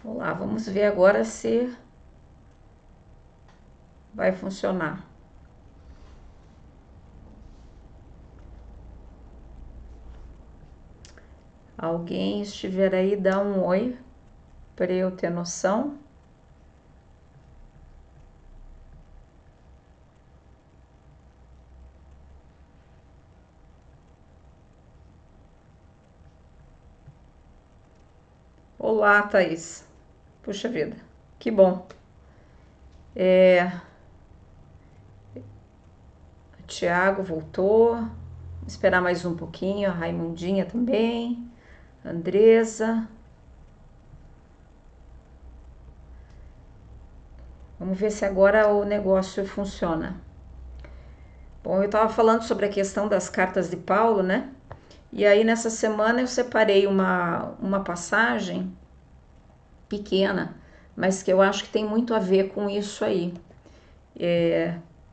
Olá, vamos ver agora se vai funcionar. Alguém estiver aí, dá um oi para eu ter noção. Olá, Thaís. Puxa vida, que bom. O Tiago voltou. Vou esperar mais um pouquinho. A Raimundinha também. A Andresa. Vamos ver se agora o negócio funciona. Bom, eu estava falando sobre a questão das cartas de Paulo, né? E aí nessa semana eu separei uma passagem pequena, mas que eu acho que tem muito a ver com isso aí.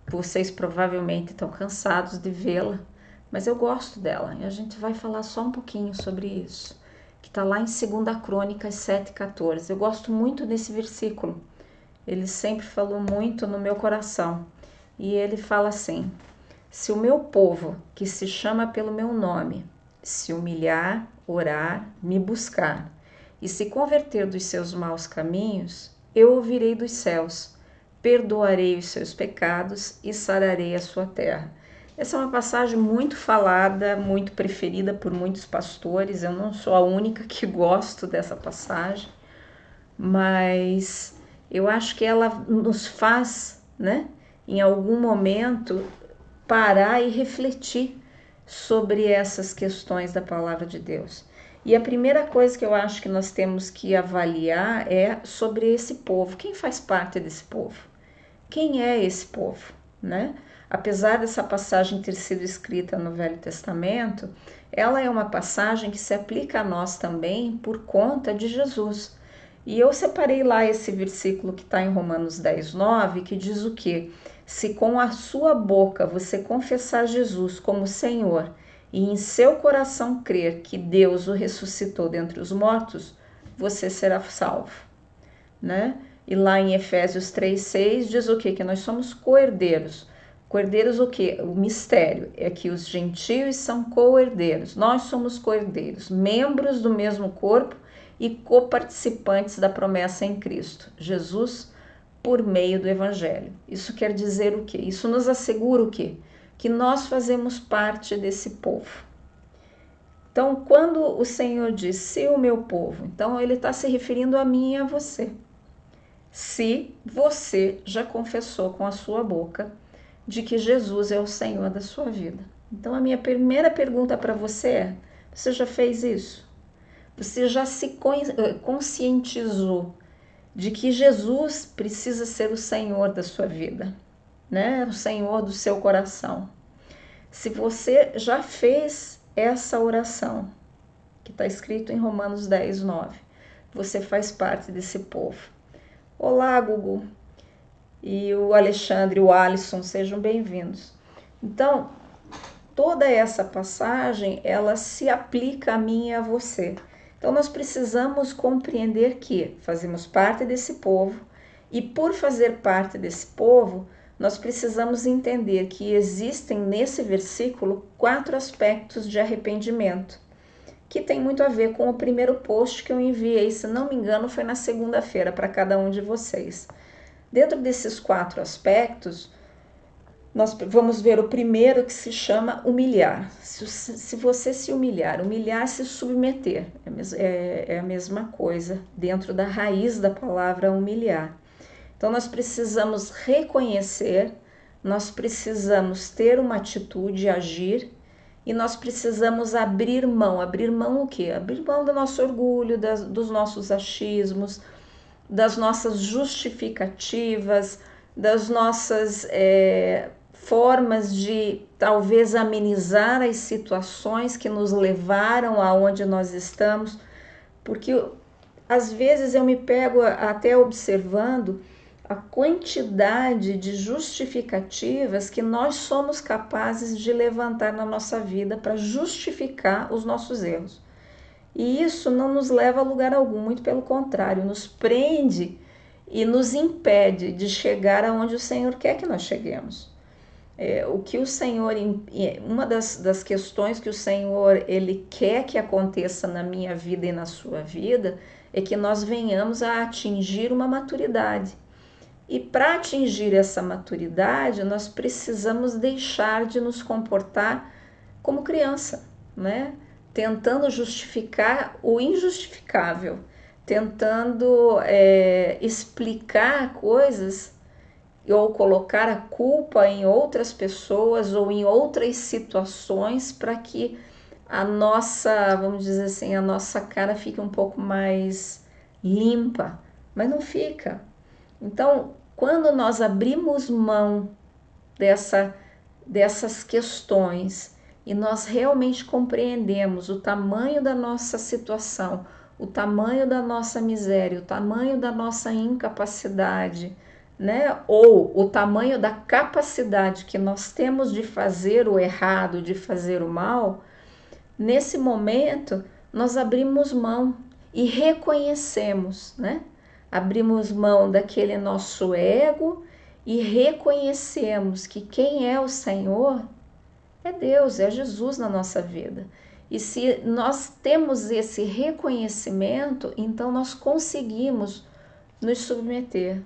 Vocês provavelmente estão cansados de vê-la, mas eu gosto dela e a gente vai falar só um pouquinho sobre isso, que está lá em 2 Crônicas 7,14. Eu gosto muito desse versículo, ele sempre falou muito no meu coração. E ele fala assim: se o meu povo, que se chama pelo meu nome, se humilhar, orar, me buscar e se converter dos seus maus caminhos, eu ouvirei dos céus, perdoarei os seus pecados e sararei a sua terra. Essa é uma passagem muito falada, muito preferida por muitos pastores. Eu não sou a única que gosto dessa passagem, mas eu acho que ela nos faz, né, em algum momento, parar e refletir sobre essas questões da palavra de Deus. E a primeira coisa que eu acho que nós temos que avaliar é sobre esse povo. Quem faz parte desse povo? Quem é esse povo, né? Apesar dessa passagem ter sido escrita no Velho Testamento, ela é uma passagem que se aplica a nós também por conta de Jesus. E eu separei lá esse versículo que está em Romanos 10:9, que diz o quê? Se com a sua boca você confessar Jesus como Senhor e em seu coração crer que Deus o ressuscitou dentre os mortos, você será salvo, né? E lá em Efésios 3:6 diz o quê? Que nós somos co-herdeiros. Co-herdeiros o quê? O mistério é que os gentios são co-herdeiros. Nós somos co-herdeiros, membros do mesmo corpo e coparticipantes da promessa em Cristo Jesus por meio do Evangelho. Isso quer dizer o quê? Isso nos assegura o quê? Que nós fazemos parte desse povo. Então, quando o Senhor diz, se o meu povo, então ele está se referindo a mim e a você. Se você já confessou com a sua boca de que Jesus é o Senhor da sua vida. Então, a minha primeira pergunta para você é, você já fez isso? Você já se conscientizou de que Jesus precisa ser o Senhor da sua vida, né? O Senhor do seu coração. Se você já fez essa oração, que está escrito em Romanos 10:9, você faz parte desse povo. Olá, Gugu e o Alexandre, o Alisson, sejam bem-vindos. Então, toda essa passagem, ela se aplica a mim e a você. Então, nós precisamos compreender que fazemos parte desse povo e, por fazer parte desse povo, nós precisamos entender que existem nesse versículo 4 aspectos de arrependimento, que tem muito a ver com o primeiro post que eu enviei, se não me engano, foi na segunda-feira para cada um de vocês. Dentro desses 4 aspectos, nós vamos ver o primeiro, que se chama humilhar. Se você se humilhar, humilhar, se submeter, é a mesma coisa dentro da raiz da palavra humilhar. Então nós precisamos reconhecer, nós precisamos ter uma atitude, agir, e nós precisamos abrir mão. Abrir mão o quê? Abrir mão do nosso orgulho, dos nossos achismos, das nossas justificativas, das nossas formas de talvez amenizar as situações que nos levaram aonde nós estamos, porque às vezes eu me pego até observando a quantidade de justificativas que nós somos capazes de levantar na nossa vida para justificar os nossos erros. E isso não nos leva a lugar algum, muito pelo contrário, nos prende e nos impede de chegar aonde o Senhor quer que nós cheguemos. O que o Senhor, uma das questões que o Senhor ele quer que aconteça na minha vida e na sua vida é que nós venhamos a atingir uma maturidade. E para atingir essa maturidade, nós precisamos deixar de nos comportar como criança, né? Tentando justificar o injustificável, tentando explicar coisas ou colocar a culpa em outras pessoas ou em outras situações para que a nossa, vamos dizer assim, a nossa cara fique um pouco mais limpa, mas não fica. Então, quando nós abrimos mão dessas questões e nós realmente compreendemos o tamanho da nossa situação, o tamanho da nossa miséria, o tamanho da nossa incapacidade, né? Ou o tamanho da capacidade que nós temos de fazer o errado, de fazer o mal, nesse momento nós abrimos mão e reconhecemos, né? Abrimos mão daquele nosso ego e reconhecemos que quem é o Senhor é Deus, é Jesus na nossa vida. E se nós temos esse reconhecimento, então nós conseguimos nos submeter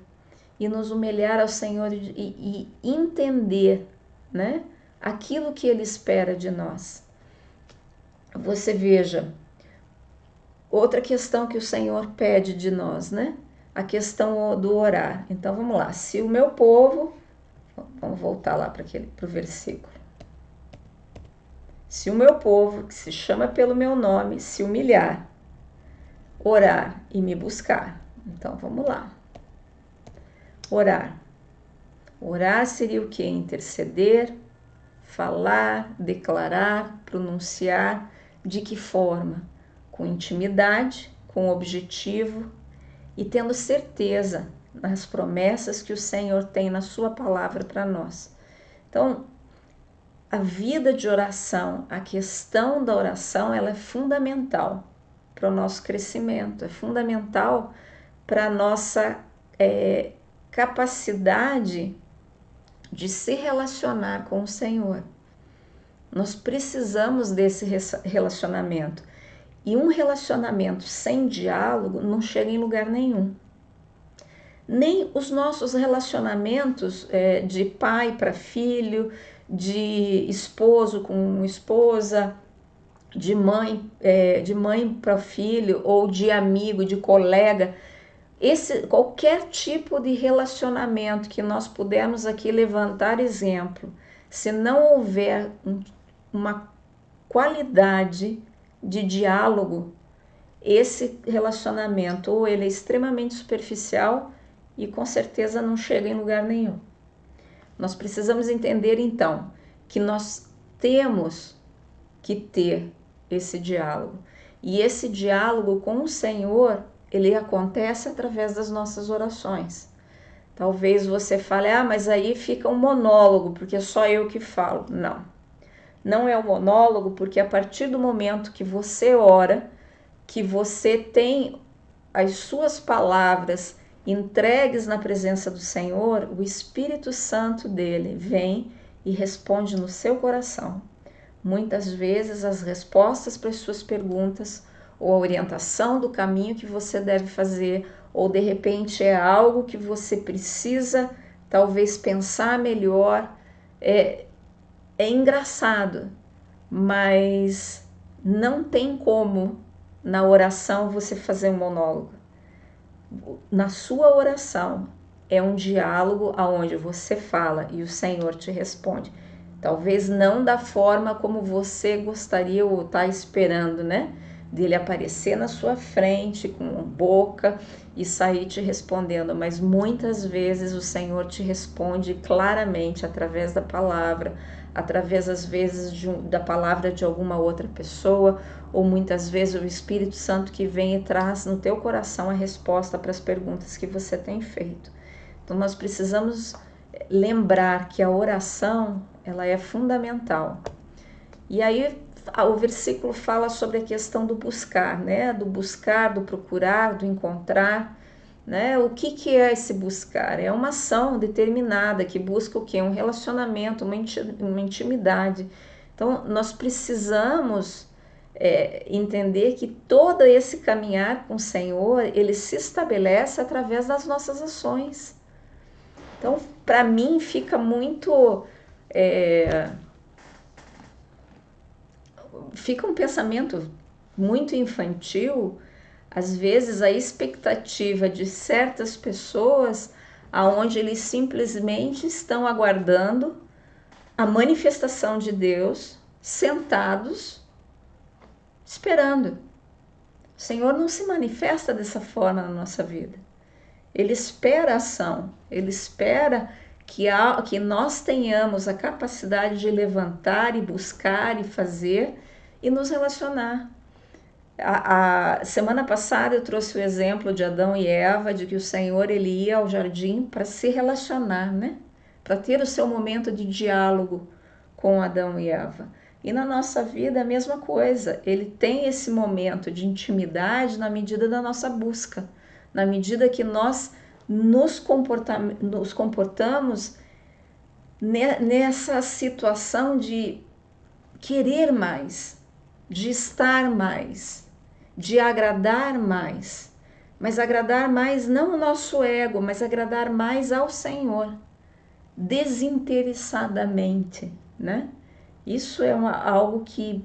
e nos humilhar ao Senhor e entender, né, aquilo que Ele espera de nós. Você veja, outra questão que o Senhor pede de nós, né? A questão do orar. Então vamos lá. Se o meu povo, vamos voltar lá para o versículo. Se o meu povo, que se chama pelo meu nome, se humilhar, orar e me buscar. Então vamos lá. Orar. Orar seria o quê? Interceder, falar, declarar, pronunciar. De que forma? Com intimidade, com objetivo e tendo certeza nas promessas que o Senhor tem na sua palavra para nós. Então, a vida de oração, a questão da oração, ela é fundamental para o nosso crescimento, é fundamental para a nossa capacidade de se relacionar com o Senhor. Nós precisamos desse relacionamento. E um relacionamento sem diálogo não chega em lugar nenhum. Nem os nossos relacionamentos de pai para filho, de esposo com esposa, de mãe para filho, ou de amigo, de colega, qualquer tipo de relacionamento que nós pudermos aqui levantar exemplo, se não houver uma qualidade de diálogo, esse relacionamento ou ele é extremamente superficial e com certeza não chega em lugar nenhum. Nós precisamos entender então que nós temos que ter esse diálogo. E esse diálogo com o Senhor, ele acontece através das nossas orações. Talvez você fale, mas aí fica um monólogo, porque é só eu que falo. Não. Não é um monólogo, porque a partir do momento que você ora, que você tem as suas palavras entregues na presença do Senhor, o Espírito Santo dele vem e responde no seu coração. Muitas vezes as respostas para as suas perguntas ou a orientação do caminho que você deve fazer, ou de repente é algo que você precisa talvez pensar melhor. É engraçado, mas não tem como na oração você fazer um monólogo. Na sua oração é um diálogo onde você fala e o Senhor te responde. Talvez não da forma como você gostaria ou está esperando, né? Dele aparecer na sua frente com boca e sair te respondendo, mas muitas vezes o Senhor te responde claramente através da palavra, através às vezes da palavra de alguma outra pessoa, ou muitas vezes o Espírito Santo que vem e traz no teu coração a resposta para as perguntas que você tem feito. Então nós precisamos lembrar que a oração, ela é fundamental. E aí, o versículo fala sobre a questão do buscar, né? Do buscar, do procurar, do encontrar, né? O que é esse buscar? É uma ação determinada que busca o quê? Um relacionamento, uma intimidade. Então, nós precisamos entender que todo esse caminhar com o Senhor, ele se estabelece através das nossas ações. Então, para mim, fica muito... fica um pensamento muito infantil, às vezes a expectativa de certas pessoas, aonde eles simplesmente estão aguardando a manifestação de Deus, sentados, esperando. O Senhor não se manifesta dessa forma na nossa vida. Ele espera a ação, ele espera que nós tenhamos a capacidade de levantar e buscar e fazer e nos relacionar. A semana passada eu trouxe o exemplo de Adão e Eva, de que o Senhor ele ia ao jardim para se relacionar, né? Para ter o seu momento de diálogo com Adão e Eva. E na nossa vida a mesma coisa, ele tem esse momento de intimidade na medida da nossa busca, na medida que nós nos comportamos nessa situação de querer mais, de estar mais, de agradar mais, mas agradar mais não o nosso ego, mas agradar mais ao Senhor, desinteressadamente, né? Isso é algo que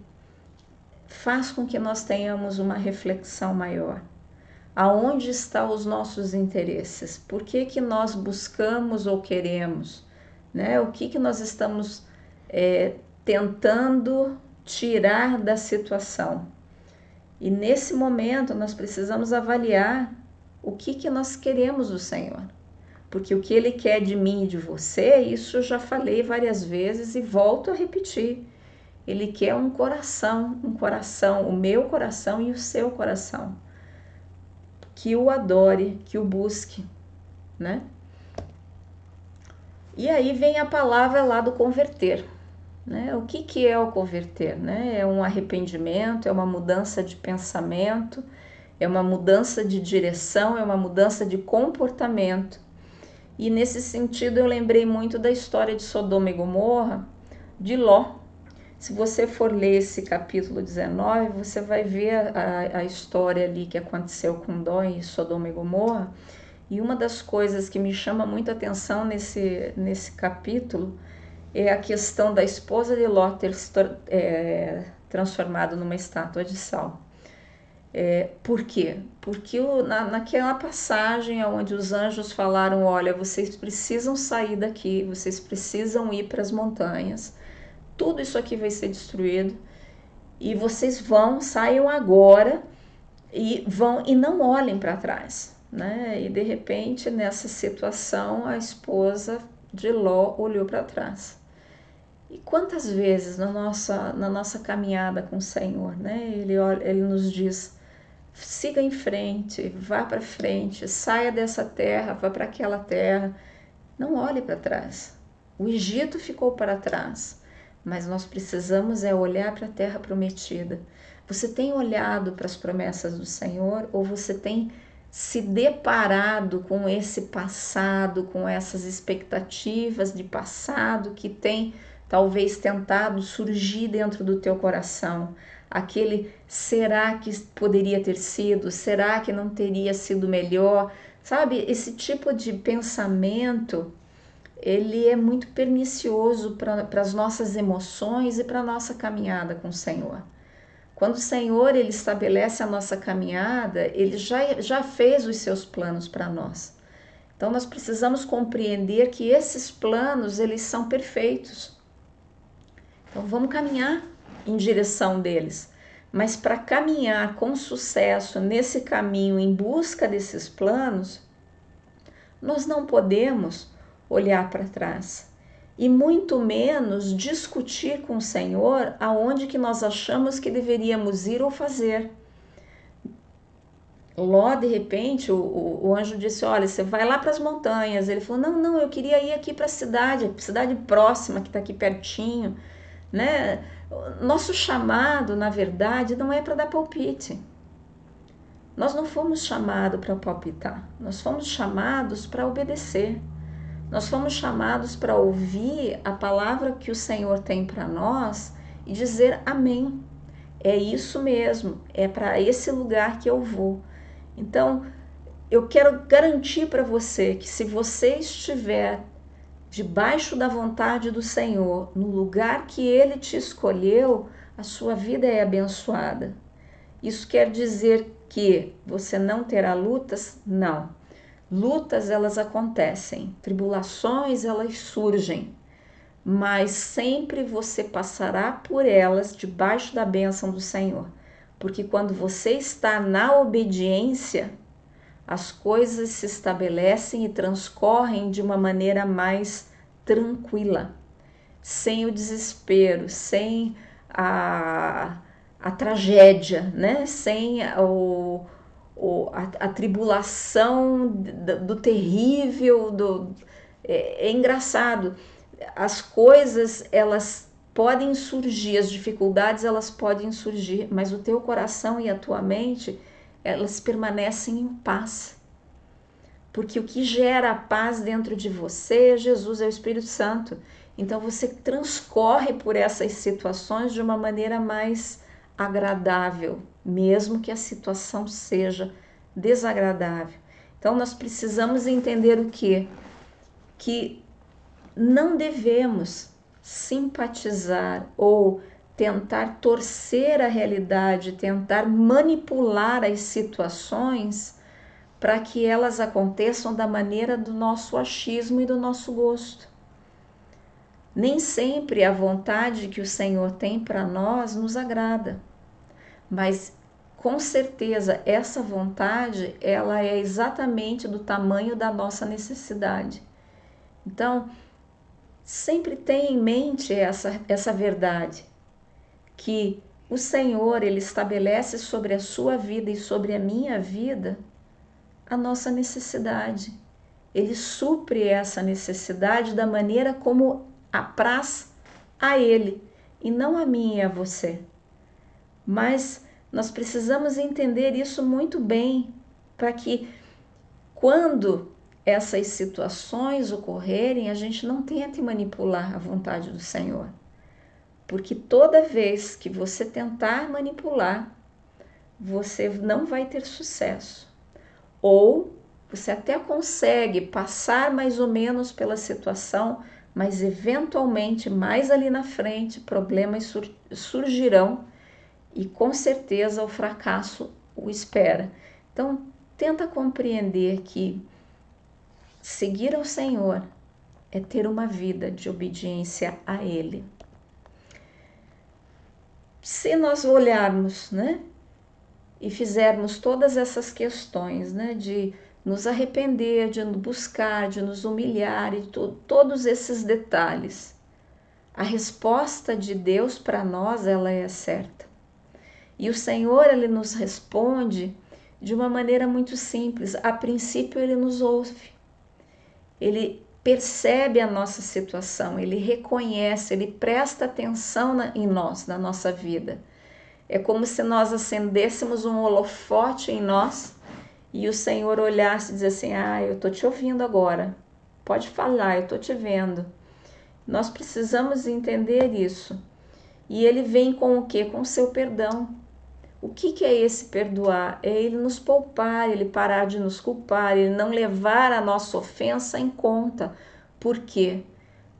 faz com que nós tenhamos uma reflexão maior. Aonde estão os nossos interesses? Por que nós buscamos ou queremos? Né? O que nós estamos tentando tirar da situação? E nesse momento nós precisamos avaliar o que nós queremos do Senhor. Porque o que Ele quer de mim e de você, isso eu já falei várias vezes e volto a repetir. Ele quer um coração, o meu coração e o seu coração. Que o adore, que o busque, né? E aí vem a palavra lá do converter, né? O que é o converter, né? É um arrependimento, é uma mudança de pensamento, é uma mudança de direção, é uma mudança de comportamento. E nesse sentido eu lembrei muito da história de Sodoma e Gomorra, de Ló. Se você for ler esse capítulo 19, você vai ver a história ali que aconteceu com Ló em Sodoma e Gomorra. E uma das coisas que me chama muita atenção nesse capítulo é a questão da esposa de Ló ter se transformado numa estátua de sal. Por quê? Porque naquela passagem onde os anjos falaram, olha, vocês precisam sair daqui, vocês precisam ir para as montanhas, tudo isso aqui vai ser destruído e vocês saiam agora e não olhem para trás, né? E de repente nessa situação a esposa de Ló olhou para trás. E quantas vezes na nossa caminhada com o Senhor, né? Ele nos diz, siga em frente, vá para frente, saia dessa terra, vá para aquela terra, não olhe para trás. O Egito ficou para trás. Mas nós precisamos olhar para a terra prometida. Você tem olhado para as promessas do Senhor ou você tem se deparado com esse passado, com essas expectativas de passado que tem talvez tentado surgir dentro do teu coração? Aquele será que poderia ter sido? Será que não teria sido melhor? Sabe, esse tipo de pensamento ele é muito pernicioso para as nossas emoções e para a nossa caminhada com o Senhor. Quando o Senhor ele estabelece a nossa caminhada, ele já fez os seus planos para nós. Então nós precisamos compreender que esses planos eles são perfeitos. Então vamos caminhar em direção deles. Mas para caminhar com sucesso nesse caminho em busca desses planos, nós não podemos olhar para trás e muito menos discutir com o Senhor aonde que nós achamos que deveríamos ir ou fazer. Ló, de repente, o anjo disse, olha, você vai lá para as montanhas. Ele falou, não, eu queria ir aqui para a cidade próxima, que está aqui pertinho, né? Nosso chamado, na verdade, não é para dar palpite. Nós não fomos chamados para palpitar, nós fomos chamados para obedecer. Nós fomos chamados para ouvir a palavra que o Senhor tem para nós e dizer amém. É isso mesmo, é para esse lugar que eu vou. Então, eu quero garantir para você que se você estiver debaixo da vontade do Senhor, no lugar que Ele te escolheu, a sua vida é abençoada. Isso quer dizer que você não terá lutas? Não. Lutas, elas acontecem, tribulações, elas surgem, mas sempre você passará por elas debaixo da bênção do Senhor. Porque quando você está na obediência, as coisas se estabelecem e transcorrem de uma maneira mais tranquila, sem o desespero, sem a tragédia, né? Sem a tribulação do terrível, é engraçado, as coisas elas podem surgir, as dificuldades elas podem surgir, mas o teu coração e a tua mente elas permanecem em paz, porque o que gera a paz dentro de você é Jesus, é o Espírito Santo. Então você transcorre por essas situações de uma maneira mais agradável, mesmo que a situação seja desagradável. Então nós precisamos entender o quê? Que não devemos simpatizar ou tentar torcer a realidade, tentar manipular as situações para que elas aconteçam da maneira do nosso achismo e do nosso gosto. Nem sempre a vontade que o Senhor tem para nós nos agrada, mas com certeza essa vontade ela é exatamente do tamanho da nossa necessidade. Então, sempre tenha em mente essa verdade, que o Senhor ele estabelece sobre a sua vida e sobre a minha vida a nossa necessidade. Ele supre essa necessidade da maneira como apraz a Ele, e não a mim e a você. Mas nós precisamos entender isso muito bem, para que quando essas situações ocorrerem, a gente não tente manipular a vontade do Senhor. Porque toda vez que você tentar manipular, você não vai ter sucesso. Ou você até consegue passar mais ou menos pela situação, mas eventualmente mais ali na frente problemas surgirão e com certeza o fracasso o espera. Então tenta compreender que seguir ao Senhor é ter uma vida de obediência a Ele. Se nós olharmos, né, e fizermos todas essas questões, né, de nos arrepender, de buscar, de nos humilhar e todos esses detalhes, a resposta de Deus para nós ela é certa. E o Senhor ele nos responde de uma maneira muito simples. A princípio ele nos ouve, ele percebe a nossa situação, ele reconhece, ele presta atenção em nós, na nossa vida. É como se nós acendêssemos um holofote em nós e o Senhor olhasse e dissesse assim, eu estou te ouvindo agora, pode falar, eu estou te vendo. Nós precisamos entender isso. E ele vem com o quê? Com o seu perdão. O que é esse perdoar? É ele nos poupar, ele parar de nos culpar, ele não levar a nossa ofensa em conta. Por quê?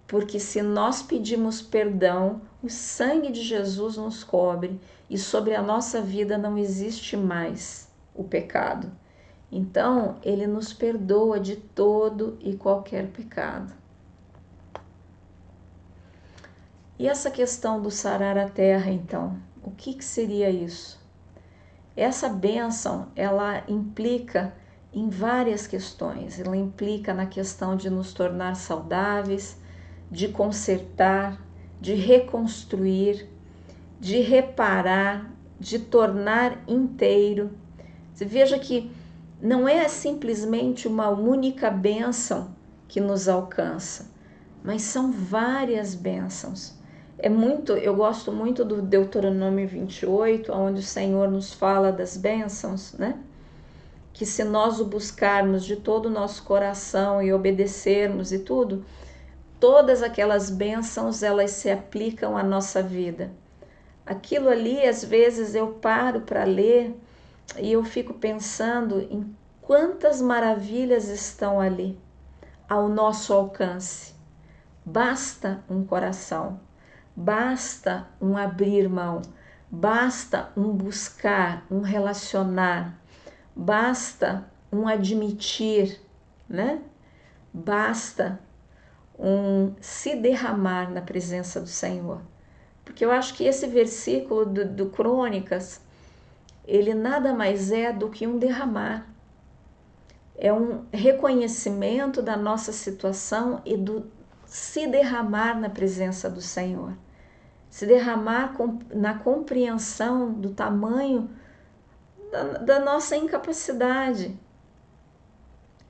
Porque se nós pedimos perdão, o sangue de Jesus nos cobre e sobre a nossa vida não existe mais o pecado. Então, ele nos perdoa de todo e qualquer pecado. E essa questão do sarar a terra, então, o que seria isso? Essa bênção, ela implica em várias questões. Ela implica na questão de nos tornar saudáveis, de consertar, de reconstruir, de reparar, de tornar inteiro. Você veja que não é simplesmente uma única bênção que nos alcança, mas são várias bênçãos. Eu gosto muito do Deuteronômio 28, onde o Senhor nos fala das bênçãos, né? Que se nós o buscarmos de todo o nosso coração e obedecermos e tudo, todas aquelas bênçãos, elas se aplicam à nossa vida. Aquilo ali, às vezes eu paro para ler e eu fico pensando em quantas maravilhas estão ali ao nosso alcance. Basta um coração, basta um abrir mão, basta um buscar, um relacionar, basta um admitir, né? Basta um se derramar na presença do Senhor. Porque eu acho que esse versículo do Crônicas, ele nada mais é do que um derramar. É um reconhecimento da nossa situação e do se derramar na presença do Senhor. Se derramar na compreensão do tamanho da nossa incapacidade.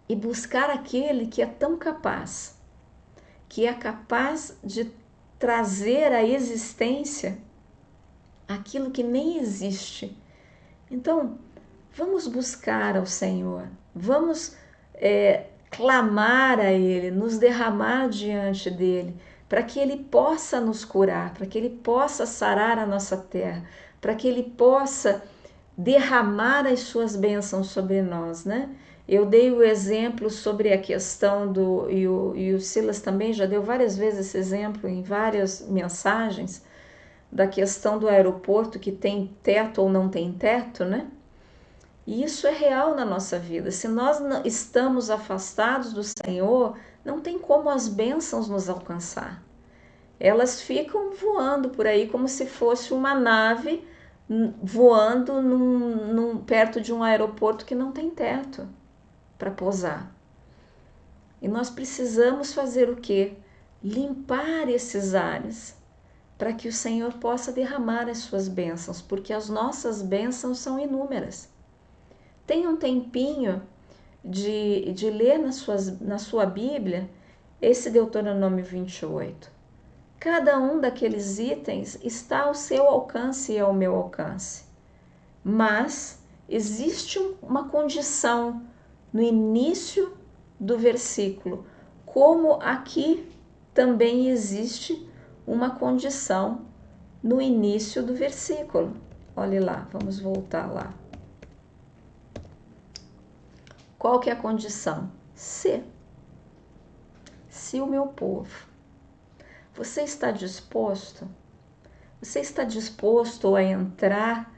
E buscar aquele que é tão capaz, que é capaz de trazer à existência aquilo que nem existe. Então, vamos buscar ao Senhor, vamos clamar a Ele, nos derramar diante dEle, para que Ele possa nos curar, para que Ele possa sarar a nossa terra, para que Ele possa derramar as suas bênçãos sobre nós, né? Eu dei o exemplo sobre a questão e o Silas também já deu várias vezes esse exemplo em várias mensagens, da questão do aeroporto que tem teto ou não tem teto, né? E isso é real na nossa vida. Se nós estamos afastados do Senhor, não tem como as bênçãos nos alcançar. Elas ficam voando por aí como se fosse uma nave voando perto de um aeroporto que não tem teto para pousar. E nós precisamos fazer o quê? Limpar esses ares para que o Senhor possa derramar as suas bênçãos, porque as nossas bênçãos são inúmeras. Tenha um tempinho de ler na sua Bíblia esse Deuteronômio 28. Cada um daqueles itens está ao seu alcance e ao meu alcance. Mas existe uma condição no início do versículo, como aqui também existe uma condição no início do versículo. Olhe lá, vamos voltar lá. Qual que é a condição? Se o meu povo. Você está disposto? Você está disposto a entrar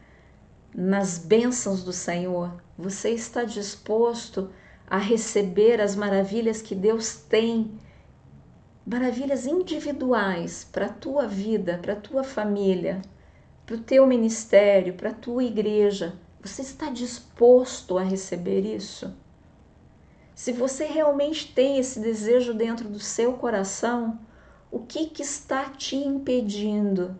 nas bênçãos do Senhor? Você está disposto a receber as maravilhas que Deus tem? Maravilhas individuais para a tua vida, para a tua família, para o teu ministério, para a tua igreja. Você está disposto a receber isso? Se você realmente tem esse desejo dentro do seu coração, o que está te impedindo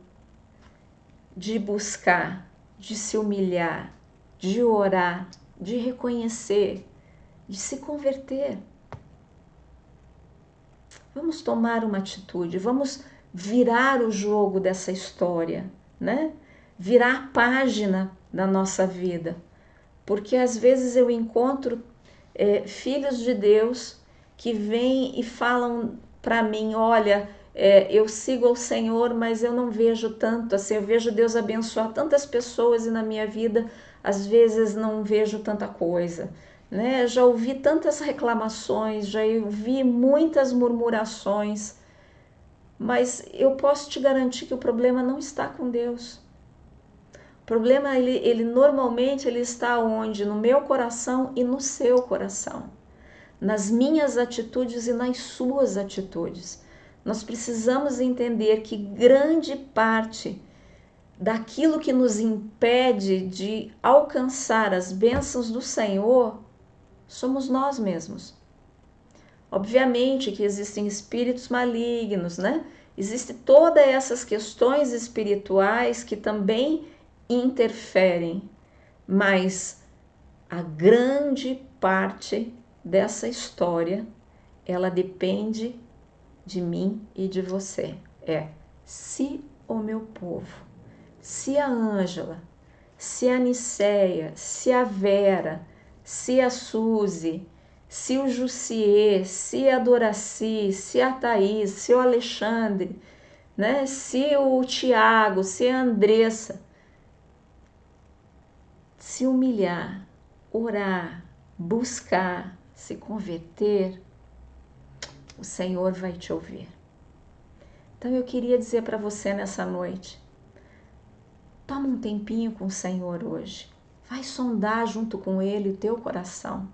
de buscar, de se humilhar, de orar, de reconhecer, de se converter? Vamos tomar uma atitude, vamos virar o jogo dessa história, né? Virar a página da nossa vida. Porque às vezes eu encontro filhos de Deus que vêm e falam para mim, olha, eu sigo ao Senhor, mas eu não vejo tanto, assim, eu vejo Deus abençoar tantas pessoas e na minha vida, às vezes não vejo tanta coisa. Né? Já ouvi tantas reclamações, já ouvi muitas murmurações, mas eu posso te garantir que o problema não está com Deus. O problema, ele normalmente ele está onde? No meu coração e no seu coração. Nas minhas atitudes e nas suas atitudes. Nós precisamos entender que grande parte daquilo que nos impede de alcançar as bênçãos do Senhor somos nós mesmos. Obviamente que existem espíritos malignos, né? Existem todas essas questões espirituais que também interferem, mas a grande parte dessa história, ela depende de mim e de você. Se o meu povo, se a Ângela, se a Niceia, se a Vera, se a Suzy, se o Jussier, se a Doraci, se a Thaís, se o Alexandre, né? Se o Tiago, se a Andressa se humilhar, orar, buscar, se converter, o Senhor vai te ouvir. Então eu queria dizer para você nessa noite, toma um tempinho com o Senhor hoje, vai sondar junto com Ele o teu coração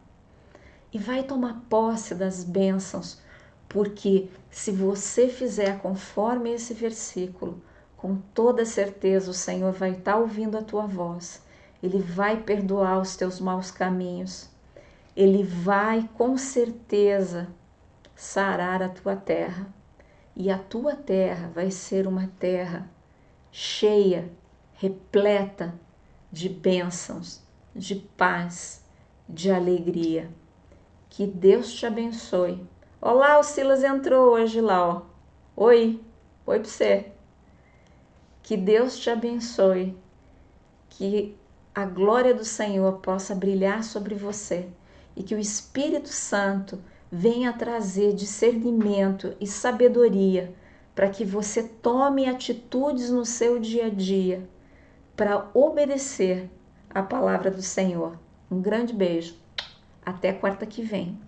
e vai tomar posse das bênçãos, porque se você fizer conforme esse versículo, com toda certeza o Senhor vai estar ouvindo a tua voz, Ele vai perdoar os teus maus caminhos, Ele vai com certeza sarar a tua terra, e a tua terra vai ser uma terra cheia, repleta de bênçãos, de paz, de alegria. Que Deus te abençoe. Olá, o Silas entrou hoje lá, ó. Oi pra você. Que Deus te abençoe. Que a glória do Senhor possa brilhar sobre você e que o Espírito Santo venha trazer discernimento e sabedoria para que você tome atitudes no seu dia a dia para obedecer a palavra do Senhor. Um grande beijo. Até quarta que vem.